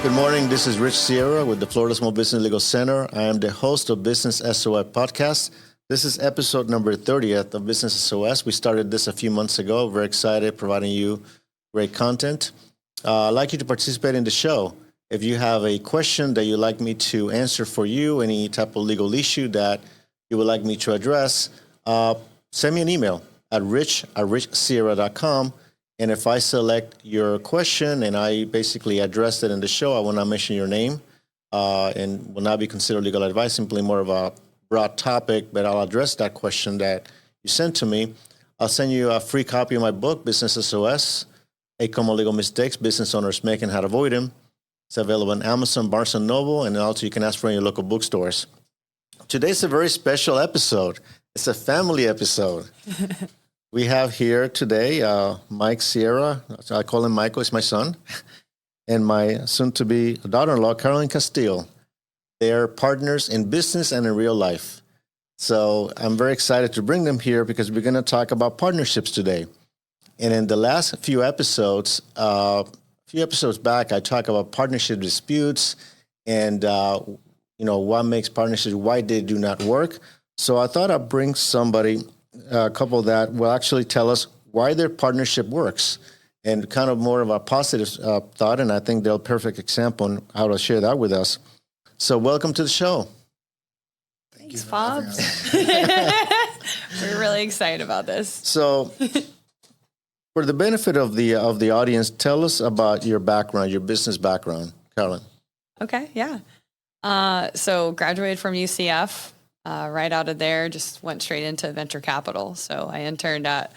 Good morning. This is Rich Sierra with the Florida Small Business Legal Center. I am the host of Business SOS podcast. This is episode number 30th of Business SOS. We started this a few months ago. Very excited, providing you great content. I'd like you to participate in the show. If you have a question that you'd like me to answer for you, any type of legal issue that you would like me to address, send me an email at rich@richsierra.com. And if I select your question and I basically address it in the show, I will not mention your name and will not be considered legal advice, simply more of a broad topic, but I'll address that question that you sent to me. I'll send you a free copy of my book, Business SOS, 8 Common Legal Mistakes Business Owners Make and How to Avoid Them. It's available on Amazon, Barnes & Noble, and also you can ask for in your local bookstores. Today's a very special episode. It's a family episode. We have here today Mike Sierra. I call him Michael. He's my son. And my soon-to-be daughter-in-law, Caroline Castille. They're partners in business and in real life. So I'm very excited to bring them here because we're going to talk about partnerships today. And in the last few episodes back, I talked about partnership disputes and, what makes partnerships, why they do not work. So I thought I'd bring somebody, a couple that will actually tell us why their partnership works and kind of more of a positive thought. And I think they're a perfect example on how to share that with us. So welcome to the show. Thanks, Bob. We're really excited about this. So for the benefit of the audience, tell us about your background, your business background, Caroline. Okay, yeah. So graduated from UCF. Right out of there, just went straight into venture capital. So I interned at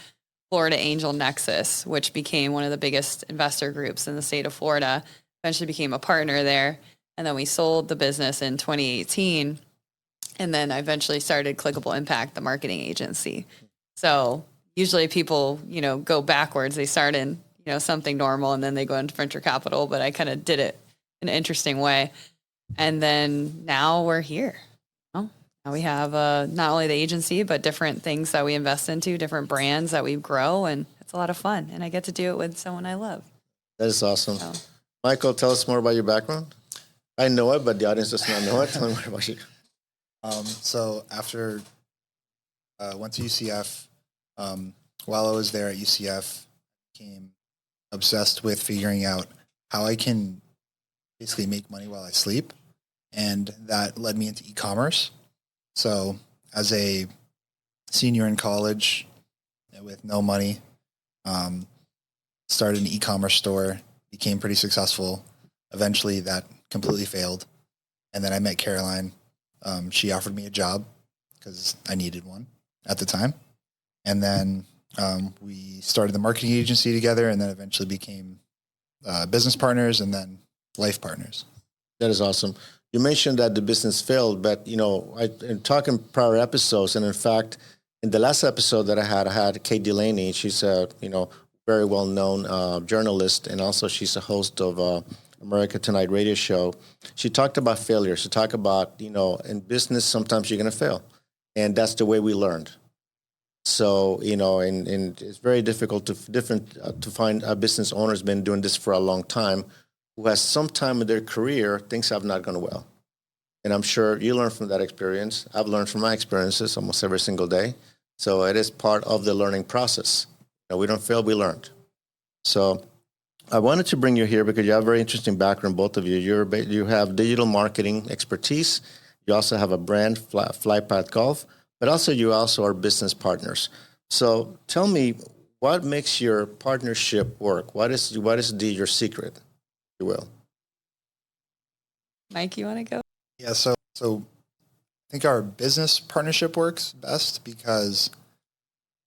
Florida Angel Nexus, which became one of the biggest investor groups in the state of Florida. Eventually became a partner there. And then we sold the business in 2018. And then I eventually started Clickable Impact, the marketing agency. So usually people, go backwards. They start in, something normal and then they go into venture capital. But I kind of did it in an interesting way. And then now we're here. Now we have not only the agency, but different things that we invest into, different brands that we grow, and it's a lot of fun. And I get to do it with someone I love. That is awesome. So. Michael, tell us more about your background. I know it, but the audience does not know it. Tell me more about you. So after went to UCF, while I was there at UCF, I became obsessed with figuring out how I can basically make money while I sleep. And that led me into e-commerce. So as a senior in college with no money, started an e-commerce store, became pretty successful. Eventually that completely failed. And then I met Caroline. She offered me a job because I needed one at the time. And then we started the marketing agency together and then eventually became business partners and then life partners. That is awesome. You mentioned that the business failed, but, in talking prior episodes, and in fact, in the last episode that I had Kate Delaney. She's a, very well-known journalist, and also she's a host of America Tonight radio show. She talked about failure. She talked about, in business, sometimes you're going to fail, and that's the way we learned. So, and it's very difficult to find a business owner who's been doing this for a long time, who has some time in their career, things have not gone well. And I'm sure you learn from that experience. I've learned from my experiences almost every single day. So it is part of the learning process. We don't fail, we learned. So I wanted to bring you here because you have a very interesting background, both of you. You have digital marketing expertise. You also have a brand, Flypath Golf, but also you also are business partners. So tell me, what makes your partnership work? What is your secret? You will. Mike, you want to go? Yeah, so I think our business partnership works best because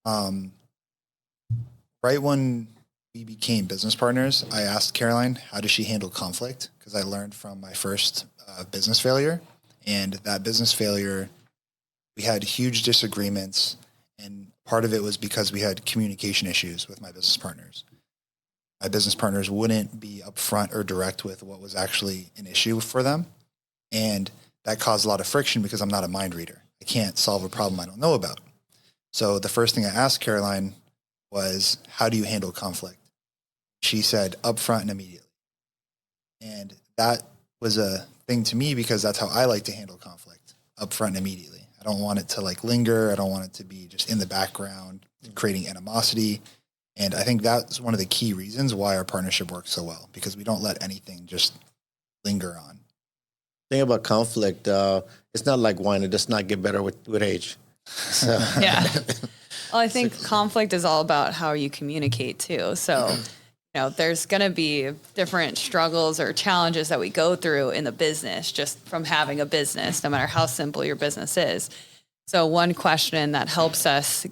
right when we became business partners, I asked Caroline, how does she handle conflict? Because I learned from my first business failure. And that business failure, we had huge disagreements. And part of it was because we had communication issues with my business partners. My business partners wouldn't be upfront or direct with what was actually an issue for them. And that caused a lot of friction because I'm not a mind reader. I can't solve a problem I don't know about. So the first thing I asked Caroline was, how do you handle conflict? She said, upfront and immediately. And that was a thing to me because that's how I like to handle conflict up front immediately. I don't want it to like linger. I don't want it to be just in the background, creating animosity. And I think that's one of the key reasons why our partnership works so well, because we don't let anything just linger on. Thing about conflict, it's not like wine. It does not get better with age. So. Yeah. Well, I think conflict is all about how you communicate too. So, there's going to be different struggles or challenges that we go through in the business just from having a business, no matter how simple your business is. So one question that helps us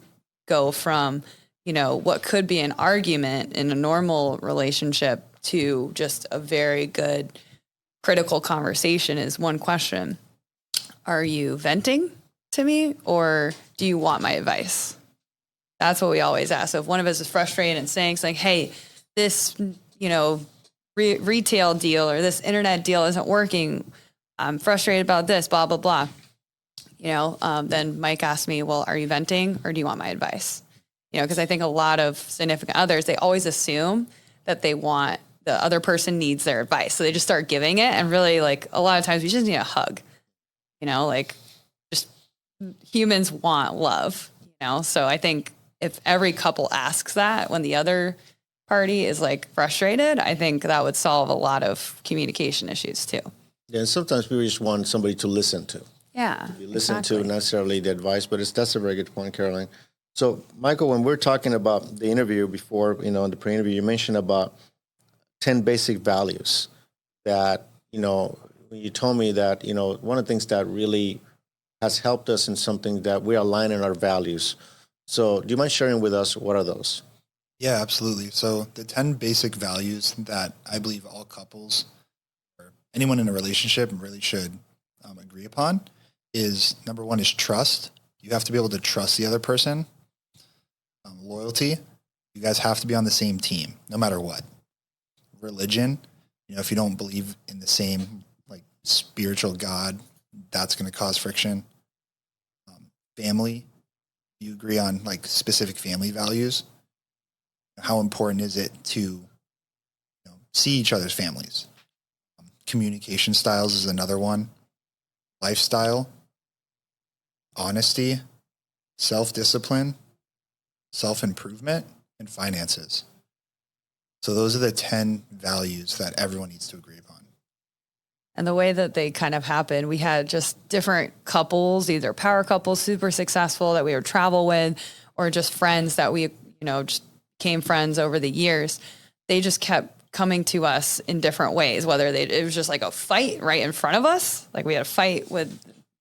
go from, what could be an argument in a normal relationship to just a very good critical conversation is one question. Are you venting to me or do you want my advice? That's what we always ask. So if one of us is frustrated and saying like, hey, this, retail deal or this internet deal isn't working. I'm frustrated about this, blah, blah, blah. Then Mike asked me, well, are you venting or do you want my advice? Because I think a lot of significant others, they always assume that the other person needs their advice. So they just start giving it. And really, like, a lot of times we just need a hug, just humans want love, So I think if every couple asks that when the other party is like frustrated, I think that would solve a lot of communication issues too. Yeah, and sometimes we just want somebody to listen to. Yeah, you listen to, not necessarily the advice, but that's a very good point, Caroline. So, Michael, when we're talking about the interview before, in the pre-interview, you mentioned about 10 basic values that, you told me that, one of the things that really has helped us in something that we align in our values. So do you mind sharing with us what are those? Yeah, absolutely. So the 10 basic values that I believe all couples or anyone in a relationship really should agree upon is number one is trust. You have to be able to trust the other person. Loyalty. You guys have to be on the same team, no matter what. Religion. If you don't believe in the same like spiritual God, that's going to cause friction. Family. You agree on like specific family values. How important is it to see each other's families? Communication styles is another one. Lifestyle, honesty, self-discipline, self-improvement, and finances. So those are the 10 values that everyone needs to agree upon. And the way that they kind of happened, we had just different couples, either power couples, super successful that we would travel with, or just friends that we, just became friends over the years. They just kept coming to us in different ways, whether it was just like a fight right in front of us. Like we had a fight we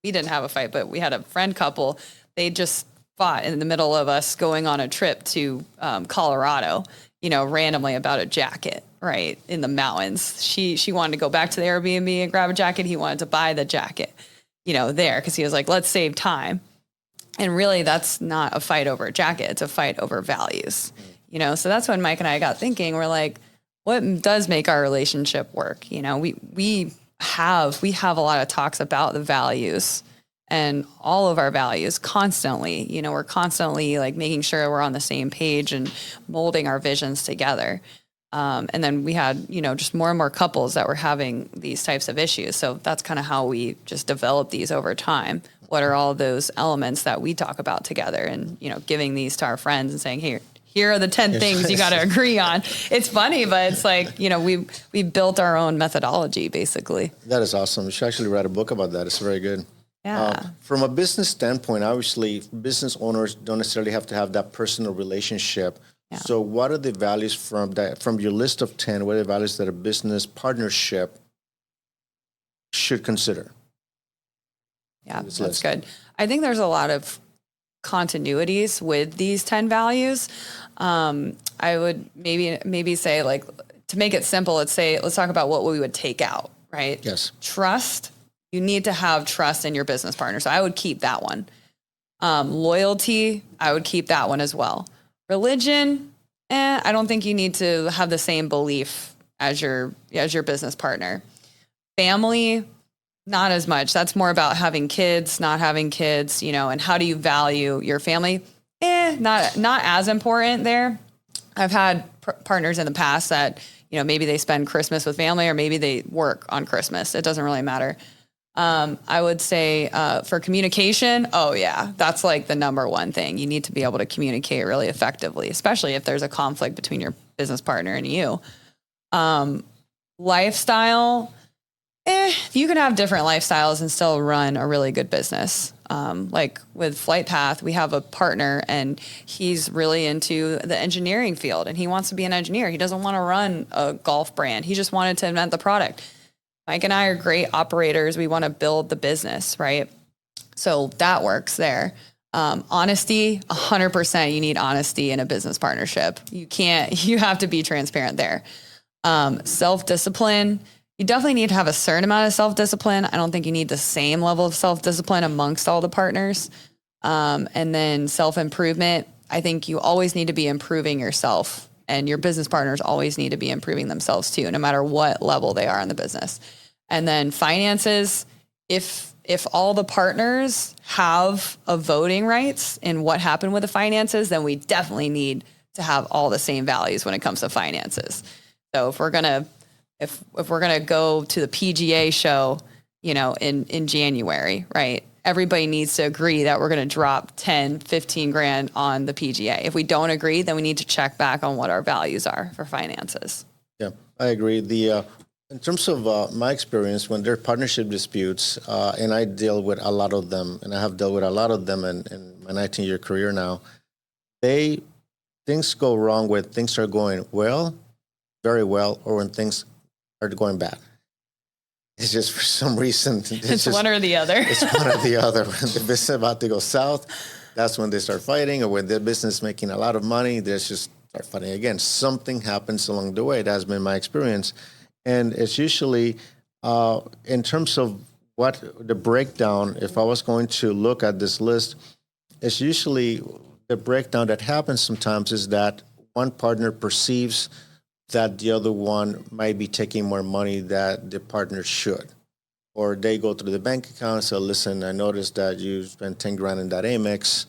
didn't have a fight, but we had a friend couple. They just fought in the middle of us going on a trip to Colorado, randomly about a jacket, right, in the mountains. She wanted to go back to the Airbnb and grab a jacket. He wanted to buy the jacket, there, because he was like, let's save time. And really, that's not a fight over a jacket. It's a fight over values, So that's when Mike and I got thinking, we're like, what does make our relationship work? We have a lot of talks about the values and all of our values constantly. We're constantly like making sure we're on the same page and molding our visions together. And then we had, just more and more couples that were having these types of issues. So that's kind of how we just developed these over time. What are all those elements that we talk about together and, giving these to our friends and saying, here are the 10 things you got to agree on. It's funny, but it's like, we built our own methodology, basically. That is awesome. You should actually write a book about that. It's very good. Yeah. From a business standpoint, obviously, business owners don't necessarily have to have that personal relationship. Yeah. So what are the values from your list of 10, what are the values that a business partnership should consider? Yeah, that's good. I think there's a lot of continuities with these 10 values. I would maybe say, like, to make it simple, let's talk about what we would take out, right? Yes. Trust. You need to have trust in your business partner. So I would keep that one. Loyalty, I would keep that one as well. Religion, I don't think you need to have the same belief as your business partner. Family, not as much. That's more about having kids, not having kids, and how do you value your family? Not as important there. I've had partners in the past that, maybe they spend Christmas with family or maybe they work on Christmas. It doesn't really matter. I would say for communication, that's like the number one thing. You need to be able to communicate really effectively, especially if there's a conflict between your business partner and you. Lifestyle, you can have different lifestyles and still run a really good business. Like with Flight Path, we have a partner and he's really into the engineering field and he wants to be an engineer. He doesn't want to run a golf brand. He just wanted to invent the product. Mike and I are great operators. We want to build the business, right? So that works there. Honesty, 100%. You need honesty in a business partnership. You have to be transparent there. Self-discipline. You definitely need to have a certain amount of self-discipline. I don't think you need the same level of self-discipline amongst all the partners. And then self-improvement. I think you always need to be improving yourself, and your business partners always need to be improving themselves too, no matter what level they are in the business. And then finances. If all the partners have a voting rights in what happened with the finances, then we definitely need to have all the same values when it comes to finances. So if we're gonna go to the PGA show, in January, right? Everybody needs to agree that we're going to drop 10, 15 grand on the PGA. If we don't agree, then we need to check back on what our values are for finances. Yeah, I agree. In terms of my experience, when there are partnership disputes, and I deal with a lot of them, and I have dealt with a lot of them in my 19-year career now, things go wrong when things are going well, very well, or when things are going bad. It's just for some reason. It's one or the other. It's one or the other. When the business is about to go south, that's when they start fighting, or when the business is making a lot of money, they just start fighting again. Something happens along the way. That has been my experience. And it's usually, in terms of what the breakdown, if I was going to look at this list, it's usually the breakdown that happens sometimes is that one partner perceives that the other one might be taking more money that the partner should. Or they go through the bank account and say, listen, I noticed that you spent 10 grand in that Amex.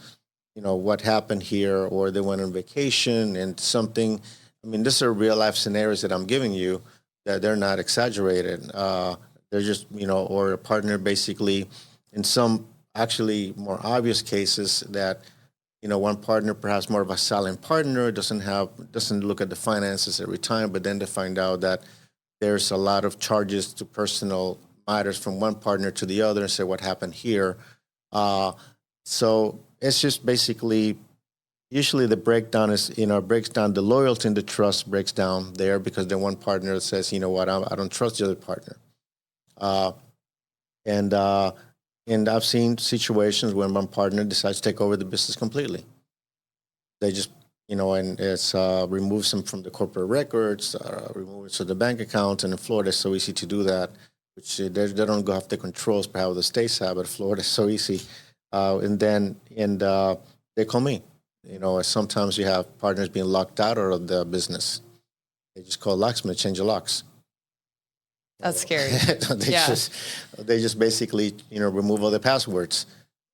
What happened here? Or they went on vacation and something. These are real life scenarios that I'm giving you, that they're not exaggerated. They're just, or a partner basically, in some actually more obvious cases that, one partner, perhaps more of a silent partner, doesn't look at the finances every time, but then they find out that there's a lot of charges to personal matters from one partner to the other and say, what happened here? So it's just basically, usually the breakdown is, breaks down, the loyalty and the trust breaks down there because then one partner says, I don't trust the other partner. And I've seen situations where one partner decides to take over the business completely. They just, and it's removes them from the corporate records, removes from the bank accounts. And in Florida, it's so easy to do that, which they don't go have the controls for how the states have, but Florida is so easy. And they call me. Sometimes you have partners being locked out of the business. They just call locksmith, change the locks. That's scary. They just basically, remove all the passwords.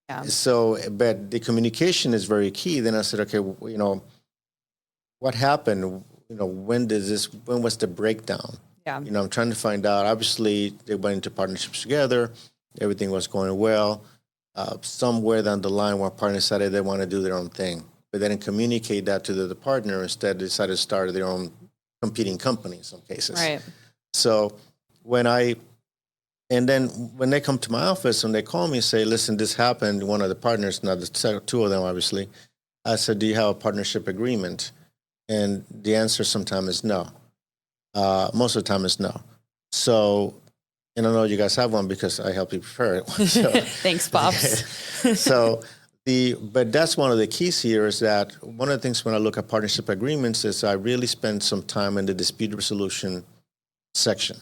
Yeah. So, but the communication is very key. Then I said, okay, what happened? When was the breakdown? Yeah. I'm trying to find out. Obviously, they went into partnerships together. Everything was going well. Somewhere down the line, one partner decided they want to do their own thing, but they didn't communicate that to the partner. Instead, they decided to start their own competing company in some cases. Right. So, when they come to my office and they call me and say, listen, this happened, one of the partners, not the two of them, obviously, I said, do you have a partnership agreement? And the answer sometimes is no. Most of the time is no. So, and I know you guys have one because I helped you prepare it. So, thanks, Pops. But that's one of the keys here is that one of the things when I look at partnership agreements is I really spend some time in the dispute resolution section.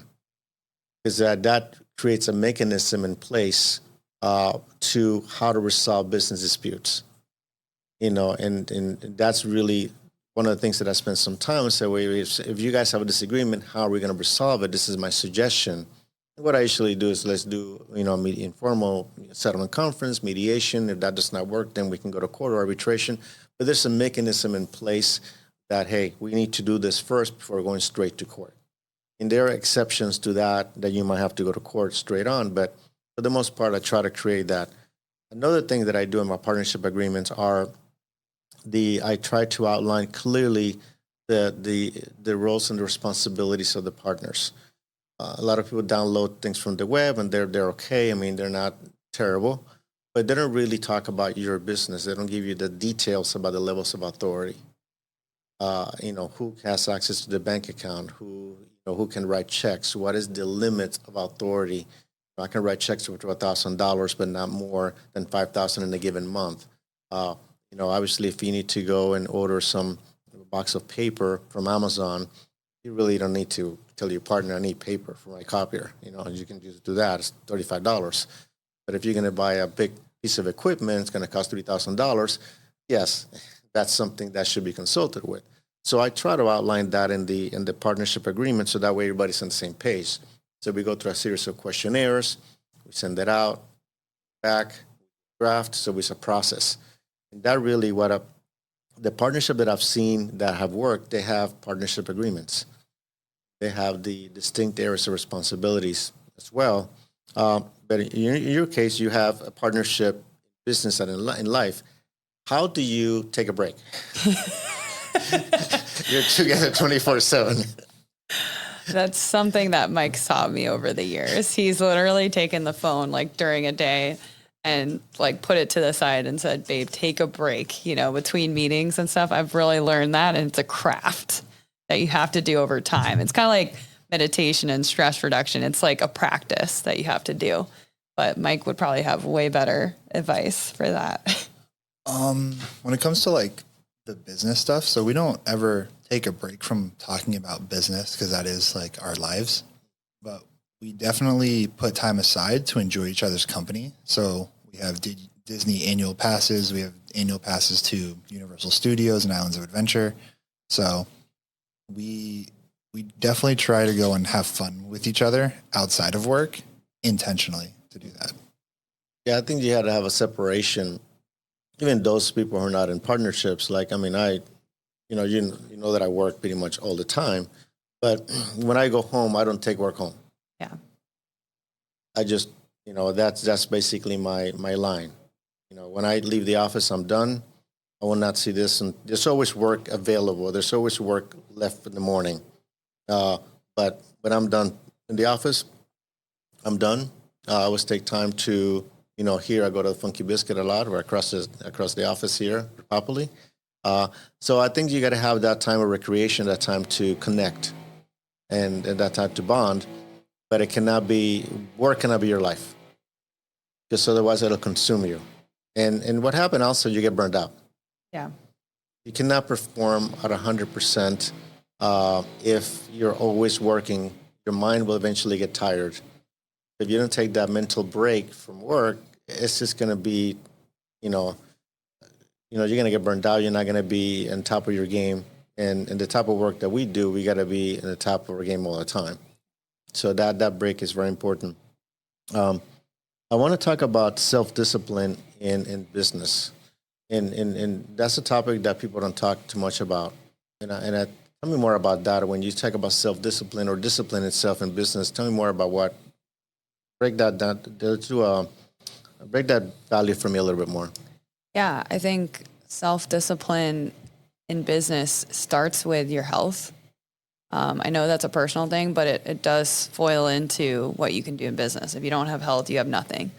Is that creates a mechanism in place to how to resolve business disputes, and that's really one of the things that I spent some time and say, well, if you guys have a disagreement, how are we going to resolve it? This is my suggestion. And what I usually do is let's do, informal settlement conference, mediation. If that does not work, then we can go to court or arbitration. But there's a mechanism in place that, hey, we need to do this first before going straight to court. And there are exceptions to that you might have to go to court straight on, but for the most part, I try to create that. Another thing that I do in my partnership agreements are I try to outline clearly the roles and the responsibilities of the partners. A lot of people download things from the web and they're okay. I mean, they're not terrible, but they don't really talk about your business. They don't give you the details about the levels of authority. Who has access to the bank account, who can write checks, what is the limit of authority. I can write checks for $1,000, but not more than $5,000 in a given month. Obviously, if you need to go and order some box of paper from Amazon, you really don't need to tell your partner, I need paper for my copier. You can just do that. It's $35. But if you're going to buy a big piece of equipment, it's going to cost $3,000. Yes, that's something that should be consulted with. So I try to outline that in the partnership agreement, so that way everybody's on the same page. So we go through a series of questionnaires, we send it out, back, draft, so it's a process. And that really the partnership that I've seen that have worked, they have partnership agreements. They have the distinct areas of responsibilities as well. But in your case, you have a partnership business and in life. How do you take a break? You're together 24/7. That's something that Mike's taught me over the years. He's literally taken the phone like during a day and like put it to the side and said, babe, take a break, between meetings and stuff. I've really learned that. And it's a craft that you have to do over time. It's kind of like meditation and stress reduction. It's like a practice that you have to do. But Mike would probably have way better advice for that. When it comes to like the business stuff, so we don't ever take a break from talking about business because that is like our lives, but we definitely put time aside to enjoy each other's company. So we have Disney annual passes. We have annual passes to Universal Studios and Islands of Adventure. So we definitely try to go and have fun with each other outside of work intentionally to do that. Yeah, I think you had to have a separation. Even those people who are not in partnerships, like, I mean, you know that I work pretty much all the time, but when I go home, I don't take work home. Yeah. I just, that's basically my line. When I leave the office, I'm done. I will not see this. And there's always work available. There's always work left in the morning. But when I'm done in the office, I'm done. I always take time to, here I go to the Funky Biscuit a lot, or across the office here, properly. So I think you got to have that time of recreation, that time to connect, and that time to bond. But work cannot be your life, because otherwise it'll consume you. And what happened also, you get burned out. Yeah. You cannot perform at 100% if you're always working. Your mind will eventually get tired. If you don't take that mental break from work, it's just going to be, you're going to get burned out. You're not going to be on top of your game. And the type of work that we do, we got to be in the top of our game all the time. So that break is very important. I want to talk about self-discipline in business. And that's a topic that people don't talk too much about. And tell me more about that. When you talk about self-discipline or discipline itself in business, tell me more about break that down, break that value for me a little bit more. Yeah, I think self-discipline in business starts with your health. I know that's a personal thing, but it does foil into what you can do in business. If you don't have health, you have nothing.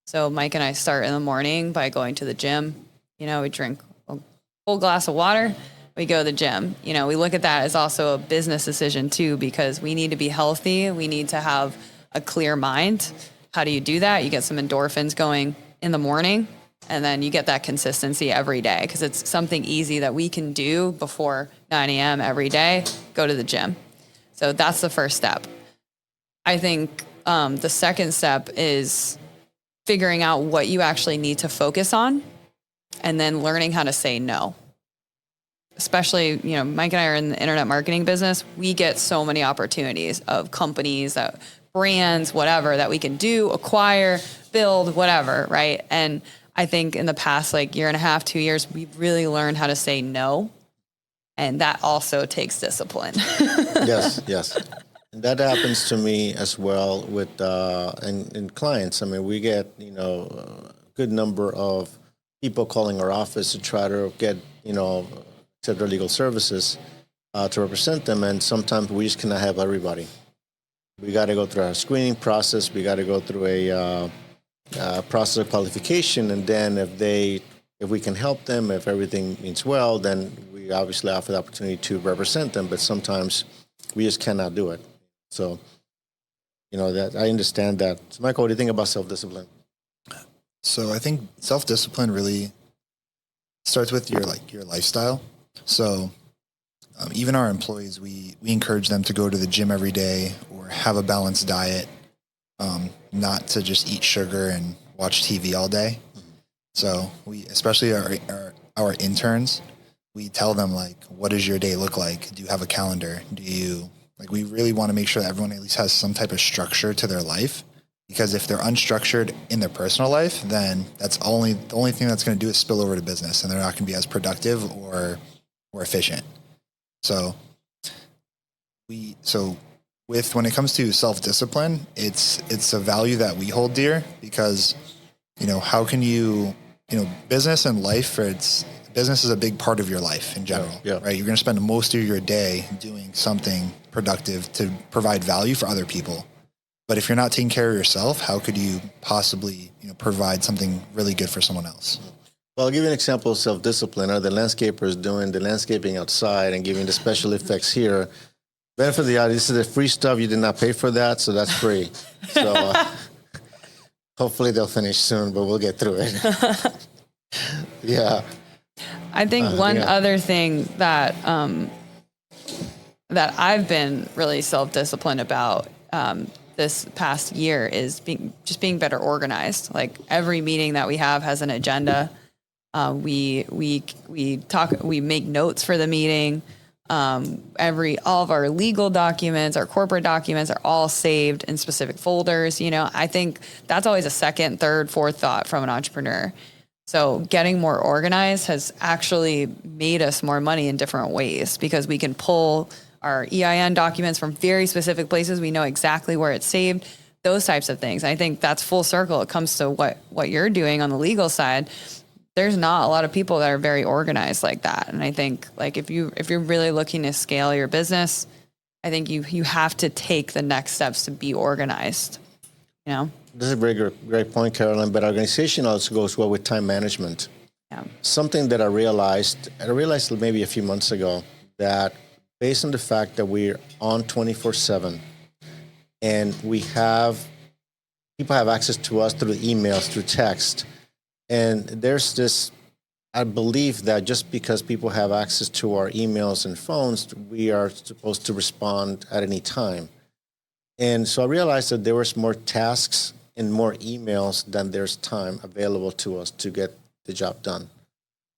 So Mike and I start in the morning by going to the gym. We drink a full glass of water. We go to the gym. We look at that as also a business decision too, because we need to be healthy. We need to have a clear mind. How do you do that? You get some endorphins going in the morning, and then you get that consistency every day, because it's something easy that we can do before 9 a.m. every day, go to the gym. So that's the first step. I think the second step is figuring out what you actually need to focus on, and then learning how to say no. Especially, Mike and I are in the internet marketing business. We get so many opportunities of companies, brands, whatever, that we can do, acquire, build, whatever, right? And I think in the past, year and a half, 2 years, we've really learned how to say no. And that also takes discipline. Yes. And that happens to me as well with in clients. I mean, we get a good number of people calling our office to try to get accept their legal services to represent them, and sometimes we just cannot have everybody. We got to go through a screening process. We got to go through a process of qualification, and then if we can help them, if everything means well, then we obviously offer the opportunity to represent them. But sometimes we just cannot do it. So, that I understand that. So, Michael, what do you think about self-discipline? So I think self-discipline really starts with your lifestyle. So even our employees, we encourage them to go to the gym every day or have a balanced diet, not to just eat sugar and watch TV all day. So we, especially our interns, we tell them, what does your day look like? Do you have a calendar? We really want to make sure that everyone at least has some type of structure to their life, because if they're unstructured in their personal life, then the only thing that's going to do is spill over to business, and they're not going to be as productive or efficient. So when it comes to self-discipline, it's a value that we hold dear, because, how can you, business and life, business is a big part of your life in general, right? You're going to spend most of your day doing something productive to provide value for other people. But if you're not taking care of yourself, how could you possibly, provide something really good for someone else? Well, I'll give you an example of self-discipline. Are the landscapers doing the landscaping outside and giving the special effects here? Benefit of the audience, this is the free stuff. You did not pay for that, so that's free. So hopefully they'll finish soon, but we'll get through it. Yeah. I think one other thing that I've been really self-disciplined about this past year is being better organized. Like, every meeting that we have has an agenda. We make notes for the meeting. All of our legal documents, our corporate documents are all saved in specific folders. I think that's always a second, third, fourth thought from an entrepreneur. So getting more organized has actually made us more money in different ways, because we can pull our EIN documents from very specific places. We know exactly where it's saved, those types of things. I think that's full circle. It comes to what you're doing on the legal side. There's not a lot of people that are very organized like that. And I think, if you're really looking to scale your business, I think you have to take the next steps to be organized. This is a very great point, Caroline, but organization also goes well with time management. Yeah. Something that I realized maybe a few months ago, that based on the fact that we're on 24/7 and people have access to us through emails, through text, and there's this, I believe that just because people have access to our emails and phones, we are supposed to respond at any time. And so I realized that there was more tasks and more emails than there's time available to us to get the job done.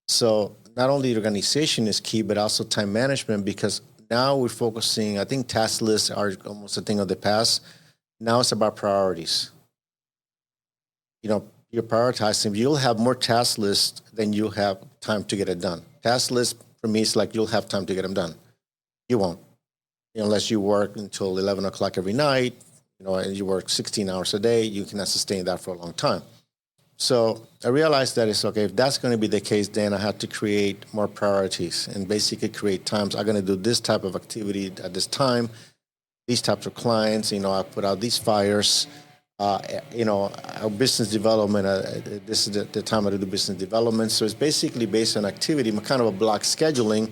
So not only organization is key, but also time management, because now we're focusing, I think task lists are almost a thing of the past. Now it's about priorities. You're prioritizing. You'll have more task lists than you'll have time to get it done. Task list for me is like, you'll have time to get them done. You won't. Unless you work until 11 o'clock every night, and you work 16 hours a day, you cannot sustain that for a long time. So I realized that it's okay, if that's going to be the case, then I have to create more priorities and basically create times. I'm going to do this type of activity at this time, these types of clients, I put out these fires, our business development, this is the time I do business development. So it's basically based on activity, kind of a block scheduling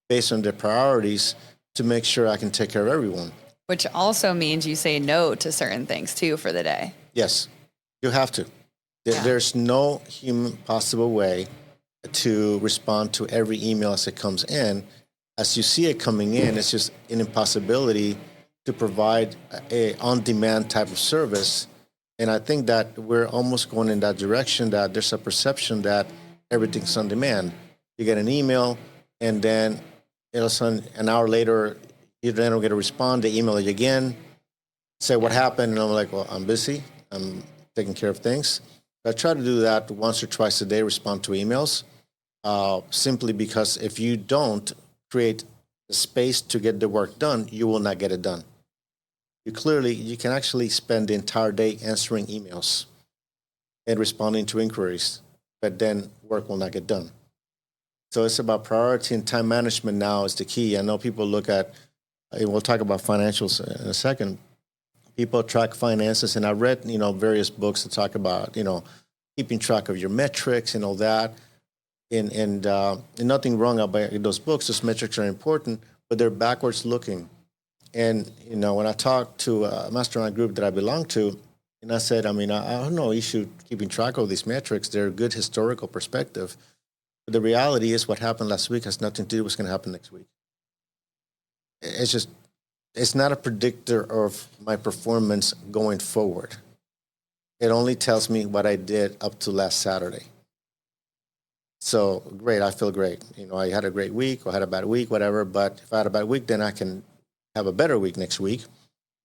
based on the priorities, to make sure I can take care of everyone. Which also means you say no to certain things too for the day. Yes, you have to. There's no human possible way to respond to every email as it comes in. As you see it coming in, it's just an impossibility to provide a on-demand type of service. And I think that we're almost going in that direction, that there's a perception that everything's on demand. You get an email, and then all of a sudden, an hour later, you then don't get a response. They email you again, say what happened, and I'm like, well, I'm busy. I'm taking care of things. I try to do that once or twice a day, respond to emails, simply because if you don't create the space to get the work done, you will not get it done. You can actually spend the entire day answering emails and responding to inquiries, but then work will not get done. So it's about priority, and time management now is the key. I know people look at, and we'll talk about financials in a second. People track finances, and I read, various books that talk about, keeping track of your metrics and all that. And nothing wrong about those books. Those metrics are important, but they're backwards looking. And, when I talked to a mastermind group that I belong to, and I said, I have no issue keeping track of these metrics. They're a good historical perspective. But the reality is what happened last week has nothing to do with what's going to happen next week. It's not a predictor of my performance going forward. It only tells me what I did up to last Saturday. So great, I feel great. I had a great week, or had a bad week, whatever. But if I had a bad week, then I can have a better week next week.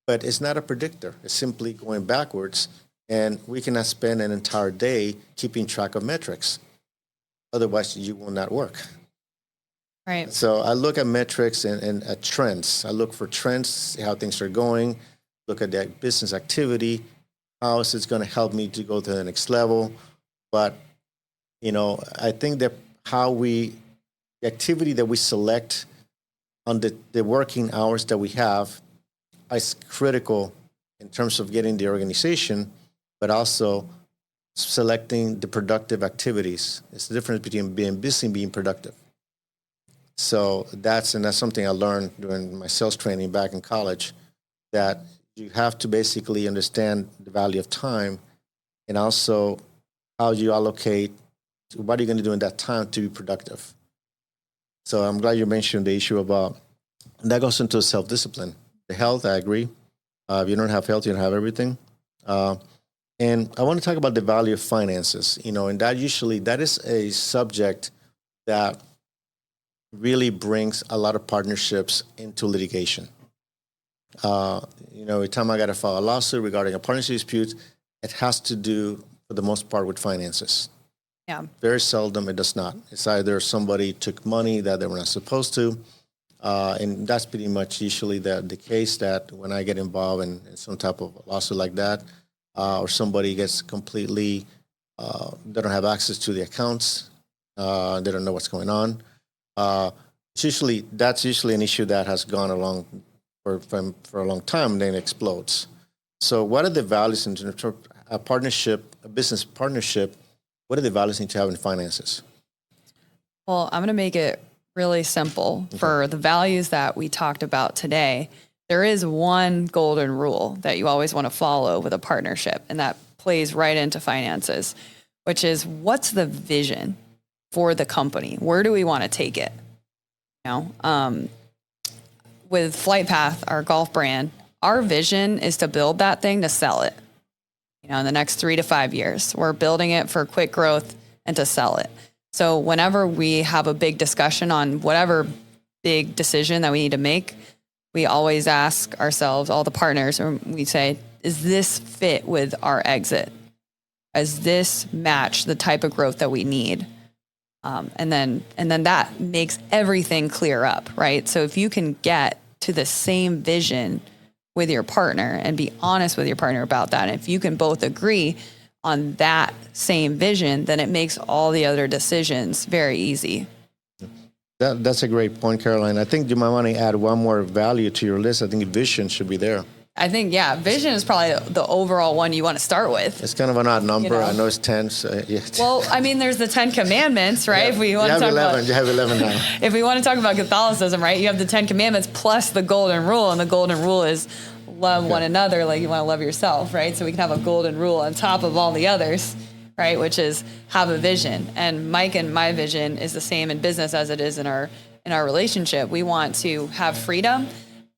But it's not a predictor. It's simply going backwards. And we cannot spend an entire day keeping track of metrics. Otherwise, you will not work. Right. So I look at metrics and at trends. I look for trends, see how things are going, look at the business activity, how is it going to help me to go to the next level. But, I think that the activity that we select on the working hours that we have is critical in terms of getting the organization, but also selecting the productive activities. It's the difference between being busy and being productive. So that's something I learned during my sales training back in college, that you have to basically understand the value of time, and also how you allocate, what are you going to do in that time to be productive. So I'm glad you mentioned the issue about, that goes into self-discipline. The health, I agree. If you don't have health, you don't have everything. And I want to talk about the value of finances, and that is a subject that really brings a lot of partnerships into litigation. Every time I got to file a lawsuit regarding a partnership dispute, it has to do, for the most part, with finances. Yeah. Very seldom it does not. It's either somebody took money that they were not supposed to, and that's pretty much usually the case, that when I get involved in some type of lawsuit like that, or somebody gets completely, they don't have access to the accounts, they don't know what's going on. That's usually an issue that has gone along for a long time, and then it explodes. So what are the values in terms of a partnership, a business partnership? What are the values need to have in finances? Well, I'm going to make it really simple. Okay. For the values that we talked about today, there is one golden rule that you always want to follow with a partnership, and that plays right into finances, which is, what's the vision for the company? Where do we want to take it? With FlightPath, our golf brand, our vision is to build that thing to sell it. In the next 3 to 5 years, we're building it for quick growth and to sell it. So whenever we have a big discussion on whatever big decision that we need to make, we always ask ourselves, all the partners, or we say, is this fit with our exit? Does this match the type of growth that we need? And then that makes everything clear up, right? So if you can get to the same vision with your partner and be honest with your partner about that, and if you can both agree on that same vision, then it makes all the other decisions very easy. That's a great point, Caroline. I think you might want to add one more value to your list. I think vision should be there. I think, vision is probably the overall one you want to start with. It's kind of an odd number. I know it's 10. So yeah. Well, there's the 10 commandments, right? Yeah. If we want to talk 11. You have 11 now. If we want to talk about Catholicism, right? You have the 10 commandments plus the golden rule, and the golden rule is love one another like you want to love yourself, right? So we can have a golden rule on top of all the others, right? Which is have a vision. And Mike and my vision is the same in business as it is in our relationship. We want to have freedom,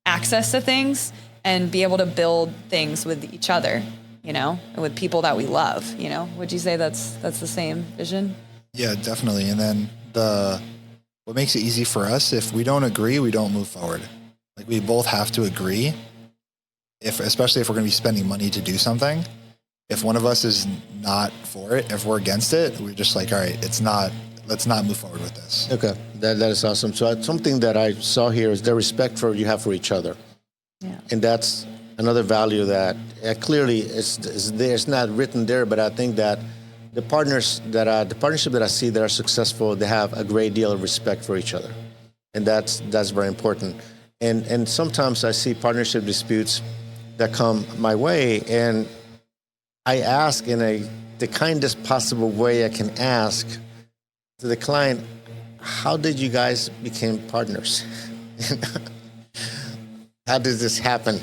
access to things, and be able to build things with each other, and with people that we love, Would you say that's the same vision? Yeah, definitely. And then what makes it easy for us, if we don't agree, we don't move forward. Like, we both have to agree, especially if we're going to be spending money to do something. If one of us is not for it, if we're against it, we're just like, all right, it's not let's not move forward with this. Okay, that is awesome. So something that I saw here is the respect for you have for each other. Yeah. And that's another value that clearly is there. It's not written there, but I think that the partnership that I see that are successful, they have a great deal of respect for each other, and that's very important. And sometimes I see partnership disputes that come my way, and I ask in the kindest possible way I can ask to the client, how did you guys become partners? How did this happen?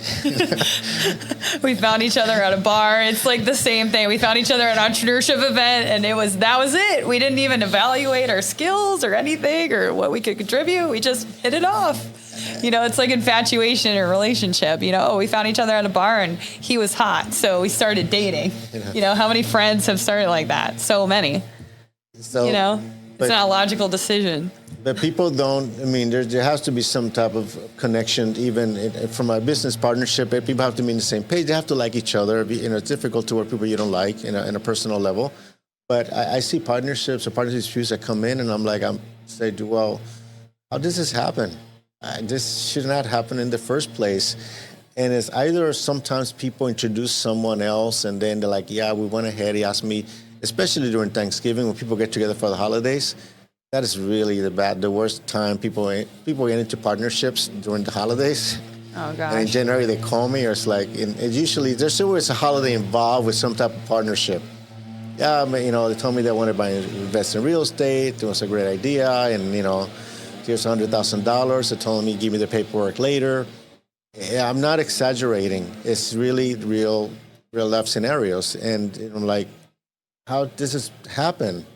We found each other at a bar. It's like the same thing. We found each other at an entrepreneurship event, and that was it. We didn't even evaluate our skills or anything or what we could contribute. We just hit it off. It's like infatuation or relationship. We found each other at a bar and he was hot, so we started dating. How many friends have started like that? So many. So, it's not a logical decision. But people don't, there has to be some type of connection, even from a business partnership. People have to be on the same page. They have to like each other. It's difficult to work with people you don't like in a personal level. But I see partnerships or partnership disputes that come in, and I'm say, well, how does this happen? This should not happen in the first place. And it's either sometimes people introduce someone else, and then they're like, yeah, we went ahead. He asked me, especially during Thanksgiving when people get together for the holidays. That is really the worst time. People get into partnerships during the holidays. Oh, gosh. And in January, they call me, or it's like, usually there's always a holiday involved with some type of partnership. Yeah, they told me they wanted to invest in real estate. It was a great idea. And, here's $100,000. They told me, give me the paperwork later. Yeah, I'm not exaggerating. It's really real life scenarios. And I'm like, how does this happen?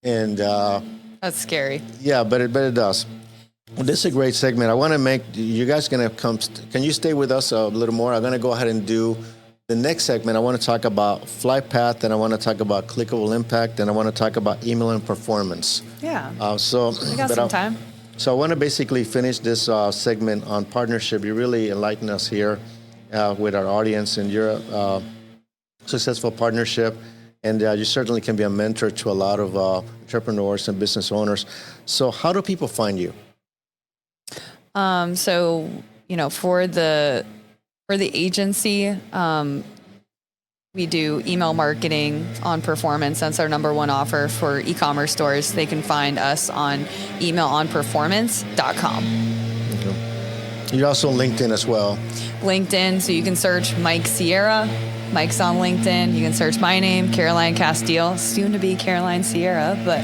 And that's scary. Yeah, but it does. Well, this is a great segment. I want to make you guys going to come. Can you stay with us a little more? I'm going to go ahead and do the next segment. I want to talk about flight path, and I want to talk about clickable impact, and I want to talk about email and performance. Yeah. We got some time. So I want to basically finish this segment on partnership. You really enlighten us here with our audience, and you're a successful partnership. And you certainly can be a mentor to a lot of entrepreneurs and business owners. So how do people find you? For the agency, we do email marketing on performance. That's our number one offer for e-commerce stores. They can find us on emailonperformance.com. Okay. You're also on LinkedIn as well. LinkedIn, so you can search Mike Sierra. Mike's on LinkedIn. You can search my name, Caroline Castille, soon to be Caroline Sierra, but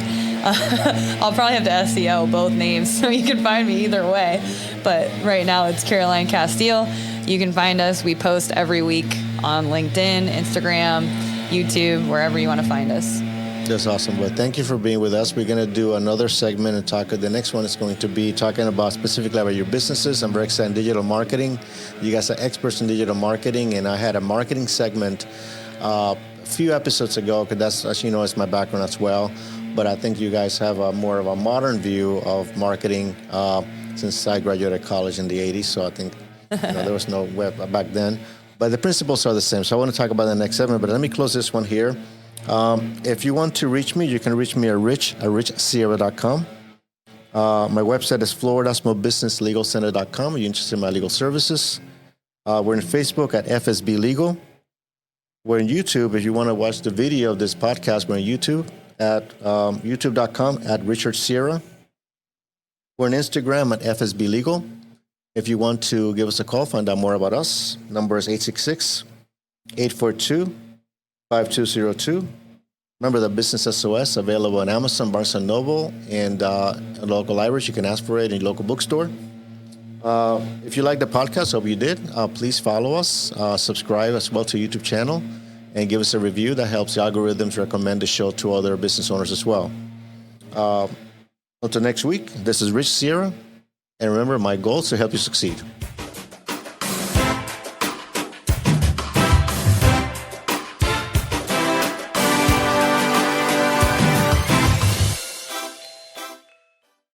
I'll probably have to SEO both names so you can find me either way. But right now it's Caroline Castille. You can find us. We post every week on LinkedIn, Instagram, YouTube, wherever you want to find us. That's awesome. Well, thank you for being with us. We're going to do another segment and talk. The next one is going to be talking about specifically about your businesses. I'm very excited in digital marketing. You guys are experts in digital marketing, and I had a marketing segment a few episodes ago, because that's, as you know, it's my background as well. But I think you guys have a more of a modern view of marketing since I graduated college in the 80s. So I think there was no web back then. But the principles are the same. So I want to talk about the next segment, but let me close this one here. If you want to reach me, you can reach me at richsierra.com. My website is florida.smallbusinesslegalcenter.com. If you're interested in my legal services. We're on Facebook at FSB Legal. We're on YouTube. If you want to watch the video of this podcast, we're on YouTube at youtube.com at Richard Sierra. We're on Instagram at FSB Legal. If you want to give us a call, find out more about us, number is 866-842-5202. Remember the Business SOS, available on Amazon, Barnes & Noble, and local libraries. You can ask for it in your local bookstore. If you like the podcast, hope you did, please follow us, subscribe as well to our YouTube channel, and give us a review. That helps the algorithms recommend the show to other business owners as well. Until next week, this is Rich Sierra, and remember, my goal is to help you succeed.